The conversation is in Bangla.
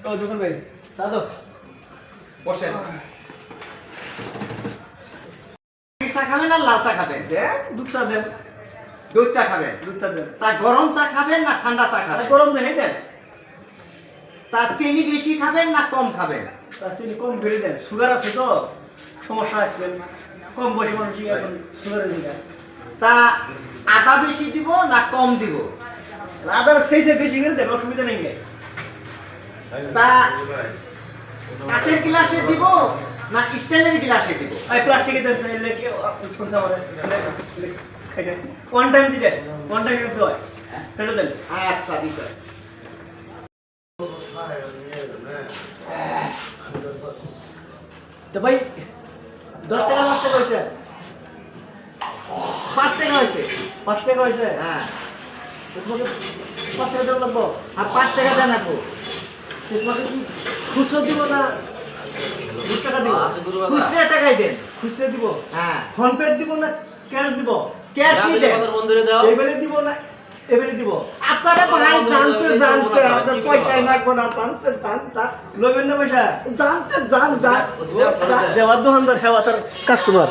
ও দোকান ভাই চা দাও। বসেন। চা খাবেন না লাল চা খাবেন? দেন দুধ চা দেন। দুধ চা খাবেন? দুধ চা দেন। তা গরম চা খাবেন না ঠান্ডা চা আরে খাবেন? গরম দেন দেন। তা চিনি বেশি খাবেন না কম খাবেন? তা চিনি কম করে দেন, সুগার আছে তো সমস্যা আছে, কম বয়সী মানুষ এখন সুগারের দিকে। তা আদা বেশি দিব না কম দিব? আদার খেয়েছে বেশি করে দেন, অসুবিধা নেই। তা কাঁচের গ্লাসে দিব না স্টিলের গ্লাসে দিব? আই প্লাস্টিকের দেন চাইলে কি শুনছ আমারে খাইতে ওয়ান টাইম দিবেন, ওয়ান টাইম ইউজ হয় সেটা দেন। আচ্ছা দিতে। তো ভাই 10 টাকা 5 টাকা হয়েছে? 5 টাকা হয়েছে। 5 টাকা হয়েছে? হ্যাঁ। তো তোমাকে 5 টাকা দেওয়া লাগবো। আর 5 টাকা দেন আপু। তো তোমাকে কি খুচরো দিব না 20 টাকা দিব? খুচরা টাকাই দেন। খুচরো দিব? হ্যাঁ। ফোন পে দিব না ক্যাশ দিব? ক্যাশই দেন। এবারে দিব না এবারে দিব? আচ্ছা রে ভাই জানছে আপনার পয়সাই লাগবে না, জানছে লইবেন না পয়সা? জান যে দোকানদার হেওয়া তার কাস্টমার